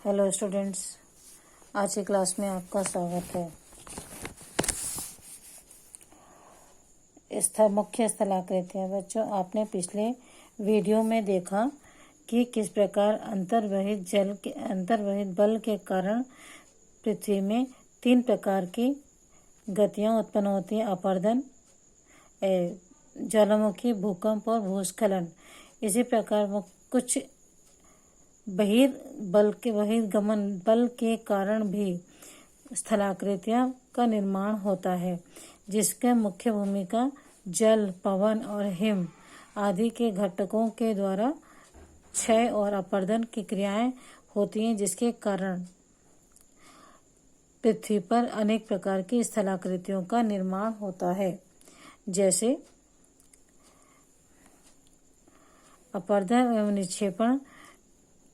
Hello students, आज की class में आपका स्वागत है। मुख्य स्थलाकृतियाँ। बच्चों, आपने पिछले वीडियो में देखा कि किस प्रकार अंतर्वहित बल के कारण पृथ्वी में 3 प्रकार की गतियाँ उत्पन्न होती हैं: अपरदन, ज्वालामुखी, भूकंप और भूस्खलन। इसी प्रकार कुछ बहिर्गमन बल के कारण भी स्थलाकृतियों का निर्माण होता है, जिसका मुख्य भूमिका जल, पवन और हिम आदि के घटकों के द्वारा क्षय और अपरदन की क्रियाएं होती हैं, जिसके कारण पृथ्वी पर अनेक प्रकार की स्थलाकृतियों का निर्माण होता है। जैसे अपरदन एवं निक्षेपण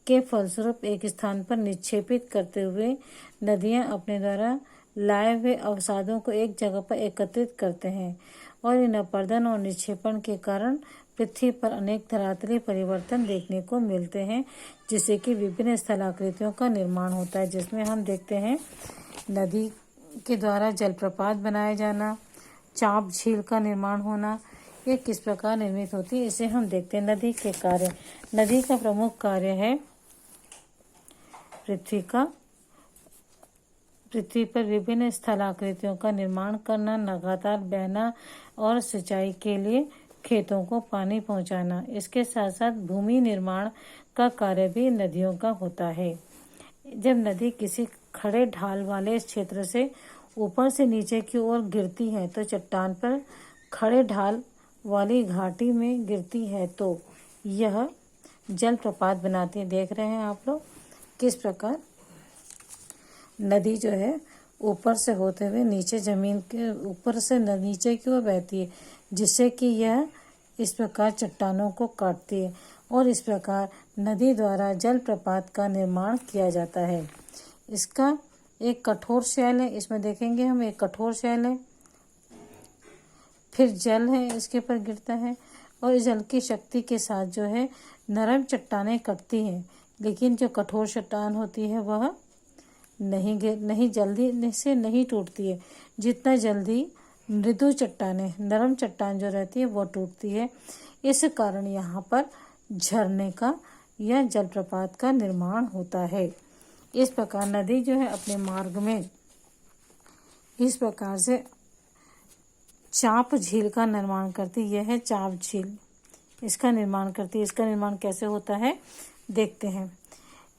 के फलस्वरूप एक स्थान पर निक्षेपित करते हुए नदियां अपने द्वारा लाए हुए अवसादों को एक जगह पर एकत्रित करते हैं, और इन अपरदन और निक्षेपण के कारण पृथ्वी पर अनेक धरातलीय परिवर्तन देखने को मिलते हैं, जिससे कि विभिन्न स्थलाकृतियों का निर्माण होता है। जिसमें हम देखते हैं नदी के द्वारा जलप्रपात बनाया जाना, चाप झील का निर्माण होना। ये किस प्रकार निर्मित होती है, इसे हम देखते हैं। नदी के कार्य। नदी का प्रमुख कार्य है पृथ्वी पर विभिन्न स्थलाकृतियों का निर्माण करना, लगातार बहना और सिंचाई के लिए खेतों को पानी पहुंचाना। इसके साथ साथ भूमि निर्माण का कार्य भी नदियों का होता है। जब नदी किसी खड़े ढाल वाले क्षेत्र से ऊपर से नीचे की ओर गिरती है तो चट्टान पर खड़े ढाल वाली घाटी में गिरती है तो यह जलप्रपात बनाती है। देख रहे हैं आप लोग किस प्रकार नदी जो है ऊपर से होते हुए नीचे जमीन के ऊपर से नीचे की ओर बहती है, जिससे कि यह इस प्रकार चट्टानों को काटती है, और इस प्रकार नदी द्वारा जलप्रपात का निर्माण किया जाता है। इसका एक कठोर शैल है, इसमें देखेंगे हम एक कठोर शैल है, फिर जल है इसके ऊपर गिरता है, और इस जल की शक्ति के साथ जो है नरम चट्टानें कटती हैं, लेकिन जो कठोर चट्टान होती है वह नहीं जल्दी से नहीं टूटती है। जितना जल्दी मृदु चट्टानें, नरम चट्टान जो रहती है वो टूटती है। इस कारण यहाँ पर झरने का या जलप्रपात का निर्माण होता है। इस प्रकार नदी जो है अपने मार्ग में इस प्रकार से चाप झील का निर्माण करती है। यह है चाप झील, इसका निर्माण करती है। इसका निर्माण कैसे होता है देखते हैं।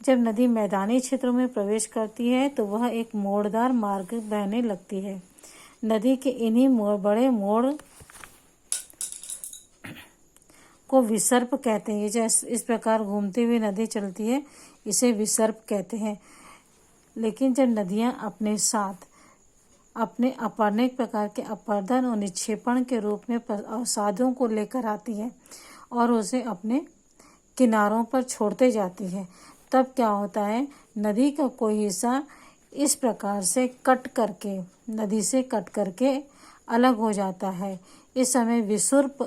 जब नदी मैदानी क्षेत्रों में प्रवेश करती है तो वह एक मोड़दार मार्ग बहने लगती है। नदी के इन्हीं बड़े मोड़ को विसर्प कहते हैं। ये जैसे इस प्रकार घूमती हुई नदी चलती है, इसे विसर्प कहते हैं। लेकिन जब नदियां अपने साथ अपने अनेक प्रकार के अपरदन और निक्षेपण के रूप में अवसादों को लेकर आती है और उसे अपने किनारों पर छोड़ते जाती है, तब क्या होता है, नदी का कोई हिस्सा इस प्रकार से नदी से कट करके अलग हो जाता है। इस समय विसर्प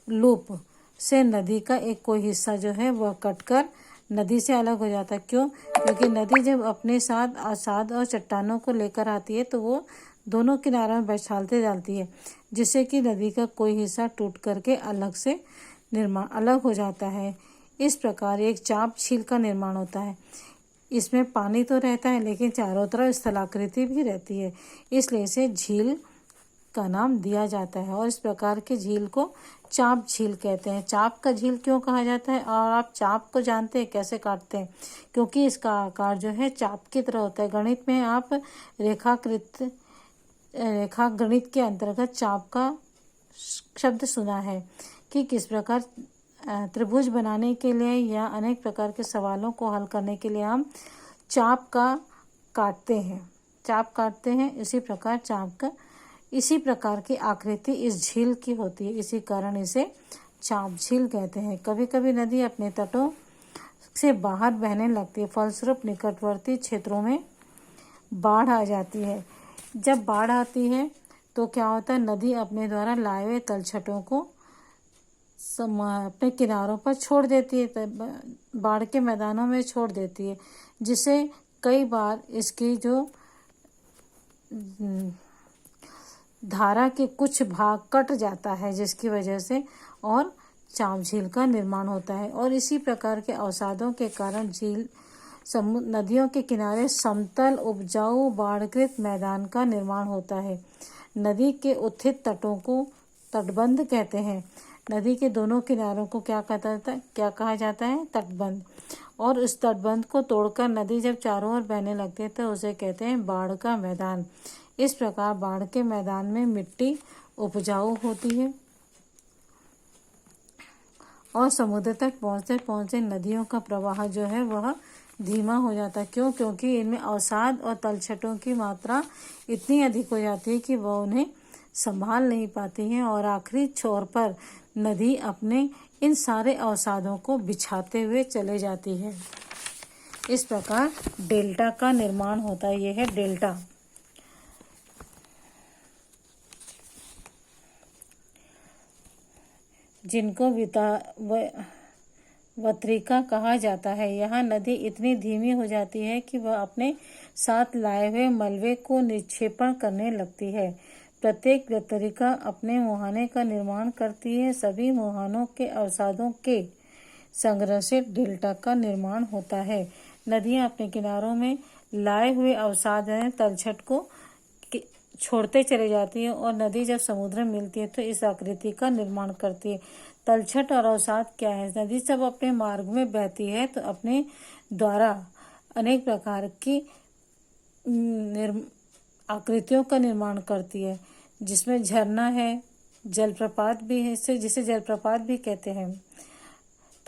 लूप से नदी का एक कोई हिस्सा जो है वह कटकर नदी से अलग हो जाता है। क्यों? क्योंकि नदी जब अपने साथ अवसाद और चट्टानों को लेकर आती है तो वो दोनों किनारों में बैठालते डालती है, जिससे कि नदी का कोई हिस्सा टूट करके अलग हो जाता है। इस प्रकार एक चाप झील का निर्माण होता है। इसमें पानी तो रहता है, लेकिन चारों तरफ स्थलाकृति भी रहती है, इसलिए इसे झील का नाम दिया जाता है। और इस प्रकार के झील को चाप झील कहते हैं। चाप का झील क्यों कहा जाता है? और आप चाप को जानते हैं कैसे काटते हैं? क्योंकि इसका आकार जो है चाप की तरह होता है। गणित में आप रेखा गणित के अंतर्गत चाप का शब्द सुना है कि किस प्रकार त्रिभुज बनाने के लिए या अनेक प्रकार के सवालों को हल करने के लिए हम चाप काटते हैं। इसी प्रकार की आकृति इस झील की होती है, इसी कारण इसे चाप झील कहते हैं। कभी कभी नदी अपने तटों से बाहर बहने लगती है, फलस्वरूप निकटवर्ती क्षेत्रों में बाढ़ आ जाती है। जब बाढ़ आती है तो क्या होता है, नदी अपने द्वारा लाए हुए तलछटों को अपने किनारों पर छोड़ देती है, बाढ़ के मैदानों में छोड़ देती है, जिससे कई बार इसकी जो धारा के कुछ भाग कट जाता है, जिसकी वजह से और चांप झील का निर्माण होता है। और इसी प्रकार के अवसादों के कारण झील नदियों के किनारे समतल उपजाऊ बाढ़ग्रस्त मैदान का निर्माण होता है। नदी के उत्थित तटों को तटबंध कहते हैं। नदी के दोनों किनारों को क्या कहा जाता है? तटबंध। और इस तटबंध को तोड़कर नदी जब चारों ओर बहने लगती है तो उसे कहते हैं बाढ़ का मैदान। इस प्रकार बाढ़ के मैदान में मिट्टी उपजाऊ होती है और समुद्र तक पहुँचते पहुँचते नदियों का प्रवाह जो है वह धीमा हो जाता है। क्यों? क्योंकि इनमें अवसाद और तलछटों की मात्रा इतनी अधिक हो जाती है कि वह उन्हें संभाल नहीं पाती हैं और आखिरी छोर पर नदी अपने इन सारे अवसादों को बिछाते हुए चले जाती है। इस प्रकार डेल्टा का निर्माण होता है। यह है डेल्टा। जिनको वत्रिका कहा जाता है। यहाँ नदी इतनी धीमी हो जाती है कि वह अपने साथ लाए हुए मलबे को निक्षेपण करने लगती है। प्रत्येक वत्रिका अपने मुहाने का निर्माण करती है। सभी मुहानों के अवसादों के संग्रह से डेल्टा का निर्माण होता है। नदियाँ अपने किनारों में लाए हुए अवसाद तलछट को छोड़ते चले जाती है और नदी जब समुद्र में मिलती है तो इस आकृति का निर्माण करती है। तलछट और अवसाद क्या है? नदी जब अपने मार्ग में बहती है तो अपने द्वारा अनेक प्रकार की आकृतियों का निर्माण करती है, जिसमें झरना है, जलप्रपात भी है, जिसे जलप्रपात भी कहते हैं।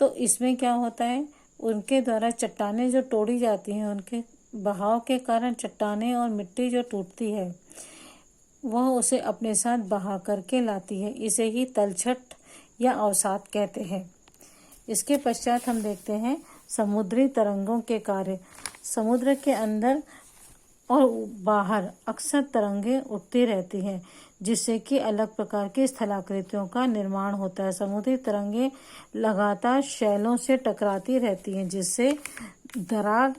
तो इसमें क्या होता है? उनके द्वारा चट्टानें जो तोड़ी जाती हैं, उनके बहाव के कारण चट्टानें और मिट्टी जो टूटती है वह उसे अपने साथ बहा करके लाती है। इसे ही तलछट या अवसाद कहते हैं। इसके पश्चात हम देखते हैं समुद्री तरंगों के कार्य। समुद्र के अंदर और बाहर अक्सर तरंगें उठती रहती हैं, जिससे कि अलग प्रकार की स्थलाकृतियों का निर्माण होता है। समुद्री तरंगें लगातार शैलों से टकराती रहती हैं, जिससे दरार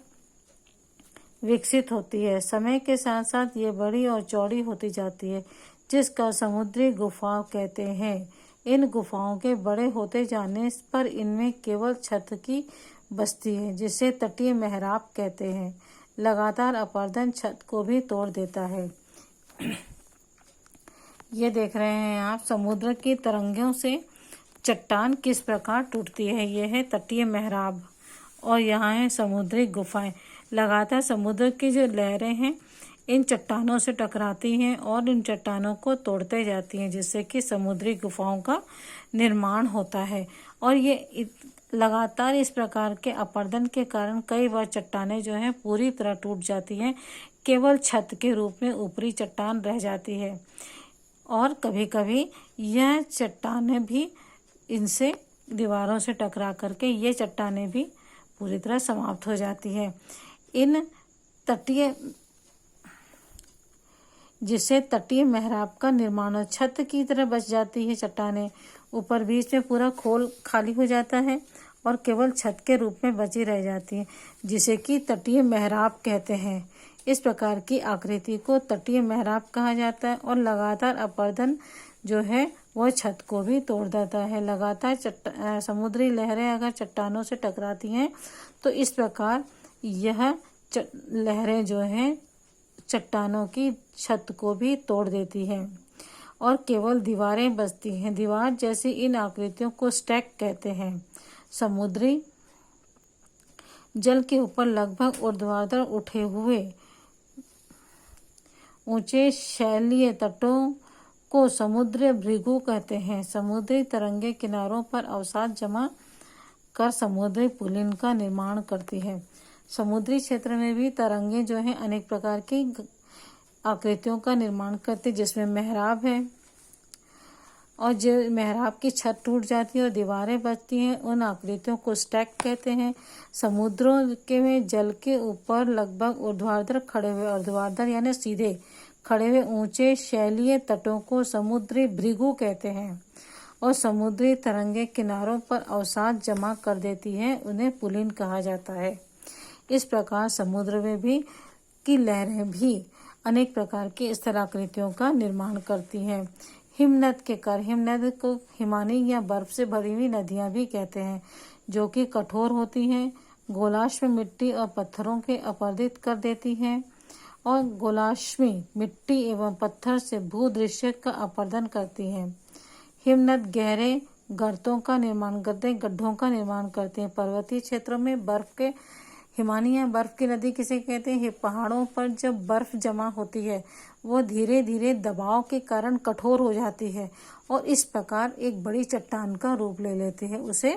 विकसित होती है। समय के साथ साथ ये बड़ी और चौड़ी होती जाती है, जिसका समुद्री गुफा कहते हैं। इन गुफाओं के बड़े होते जाने पर इनमें केवल छत की बस्ती है, जिसे तटीय मेहराब कहते हैं। लगातार अपरदन छत को भी तोड़ देता है। ये देख रहे हैं आप समुद्र की तरंगों से चट्टान किस प्रकार टूटती है। यह है तटीय मेहराब और यहाँ है समुद्री गुफाएं। लगातार समुद्र की जो लहरें हैं इन चट्टानों से टकराती हैं और इन चट्टानों को तोड़ते जाती हैं, जिससे कि समुद्री गुफाओं का निर्माण होता है। और ये लगातार इस प्रकार के अपरदन के कारण कई बार चट्टानें जो हैं पूरी तरह टूट जाती हैं, केवल छत के रूप में ऊपरी चट्टान रह जाती है। और कभी कभी यह चट्टानें भी इनसे दीवारों से टकरा करके ये चट्टानें भी पूरी तरह समाप्त हो जाती है। इन तटीय जिससे तटीय मेहराब का निर्माण छत की तरह बच जाती है। चट्टानें ऊपर बीच में पूरा खोल खाली हो जाता है और केवल छत के रूप में बची रह जाती है, जिसे कि तटीय मेहराब कहते हैं। इस प्रकार की आकृति को तटीय मेहराब कहा जाता है। और लगातार अपरदन जो है वह छत को भी तोड़ देता है। लगातार समुद्री लहरें अगर चट्टानों से टकराती हैं तो इस प्रकार यह लहरें जो हैं चट्टानों की छत को भी तोड़ देती है और केवल दीवारें बचती हैं। दीवार जैसी इन आकृतियों को स्टैक कहते हैं। समुद्री जल के ऊपर लगभग ऊर्ध्वाधर उठे हुए ऊंचे शैलीय तटों को समुद्र भृगु कहते हैं। समुद्री तरंगे किनारों पर अवसाद जमा कर समुद्री पुलिन का निर्माण करती है। समुद्री क्षेत्र में भी तरंगे जो हैं अनेक प्रकार की आकृतियों का निर्माण करती, जिसमें मेहराब है और जो मेहराब की छत टूट जाती है और दीवारें बचती हैं, उन आकृतियों को स्टैक कहते हैं। समुद्रों के में जल के ऊपर लगभग ऊर्ध्वाधर खड़े हुए, ऊर्ध्वाधर यानी सीधे खड़े हुए ऊंचे शैलीय तटों को समुद्री भृगु कहते हैं। और समुद्री तरंगे किनारों पर अवसाद जमा कर देती हैं, उन्हें पुलिन कहा जाता है। इस प्रकार समुद्र में भी की लहरें भी अनेक प्रकार की स्थलाकृतियों का निर्माण करती हैं। हिमनद के कारण, हिमनद को हिमानी या बर्फ से भरी हुई नदियां भी कहते हैं, जो कि कठोर होती हैं, गोलाश्म मिट्टी और पत्थरों के अपरदित कर देती हैं और गोलाश्मी मिट्टी एवं पत्थर से भूदृश्य का अपरदन करती हैं। हिमनद गहरे गर्तों का निर्माण करते हैं, गड्ढों का निर्माण करते हैं। पर्वतीय क्षेत्रों में बर्फ के हिमानी या बर्फ की नदी किसे कहते हैं? पहाड़ों पर जब बर्फ जमा होती है वो धीरे धीरे दबाव के कारण कठोर हो जाती है और इस प्रकार एक बड़ी चट्टान का रूप ले लेती है, उसे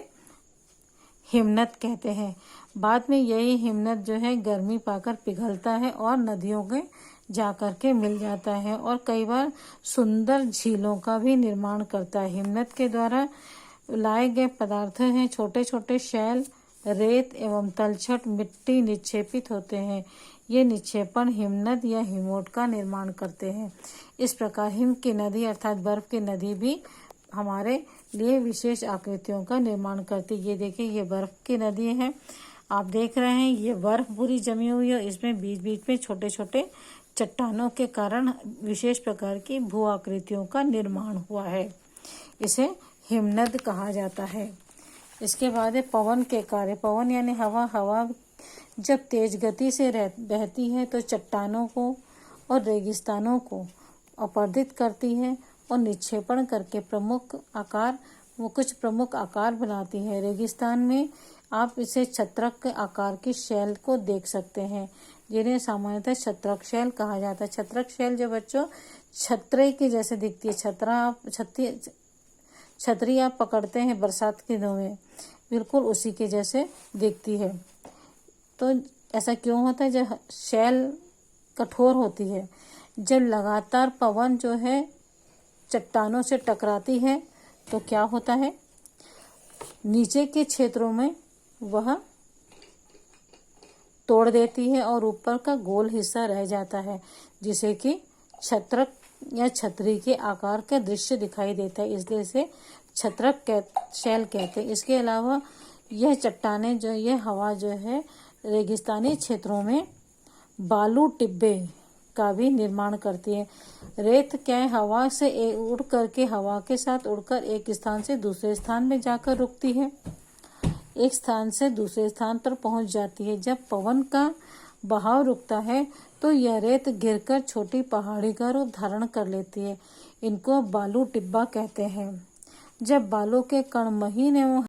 हिमनद कहते हैं। बाद में यही हिमनद जो है गर्मी पाकर पिघलता है और नदियों के जाकर के मिल जाता है और कई बार सुंदर झीलों का भी निर्माण करता है। हिमनद के द्वारा लाए गए पदार्थ हैं छोटे छोटे शैल, रेत एवं तलछट मिट्टी निक्षेपित होते हैं। ये निक्षेपण हिमनद या हिमोट का निर्माण करते हैं। इस प्रकार हिम की नदी अर्थात बर्फ की नदी भी हमारे लिए विशेष आकृतियों का निर्माण करती है। ये देखिए, ये बर्फ की नदी है, आप देख रहे हैं ये बर्फ पूरी जमी हुई है, इसमें बीच बीच में छोटे छोटे चट्टानों के कारण विशेष प्रकार की भू आकृतियों का निर्माण हुआ है, इसे हिमनद कहा जाता है। इसके बाद है पवन के कार्य। पवन यानी हवा। हवा जब तेज गति से बहती है तो चट्टानों को और रेगिस्तानों को अपरदित करती है और निक्षेपण करके कुछ प्रमुख आकार बनाती है। रेगिस्तान में आप इसे छत्रक के आकार की शैल को देख सकते हैं, जिन्हें सामान्यतः छत्रक शैल कहा जाता है। छत्रक शैल जो बच्चों छतरे की जैसे दिखती है, छतरी आप पकड़ते हैं बरसात के दिनों में, बिल्कुल उसी के जैसे दिखती है। तो ऐसा क्यों होता है? जब शैल कठोर होती है, जब लगातार पवन जो है चट्टानों से टकराती है तो क्या होता है, नीचे के क्षेत्रों में वह तोड़ देती है और ऊपर का गोल हिस्सा रह जाता है, जिसे कि छत्रक या छतरी के आकार का दृश्य दिखाई देता है, इसलिए इसे छत्रक शैल कहते हैं। इसके अलावा यह चट्टानें जो यह हवा जो है रेगिस्तानी क्षेत्रों में बालू टिब्बे का भी निर्माण करती है। रेत क्या है, हवा से उड़ करके हवा के साथ उड़कर एक स्थान से दूसरे स्थान में जाकर रुकती है, एक स्थान से दूसरे स्थान पर पहुंच जाती है। जब पवन का बहाव रुकता है तो यह रेत गिरकर छोटी पहाड़ी का रूप धारण कर लेती है, इनको बालू टिब्बा कहते हैं। जब बालू के कण महीन एवं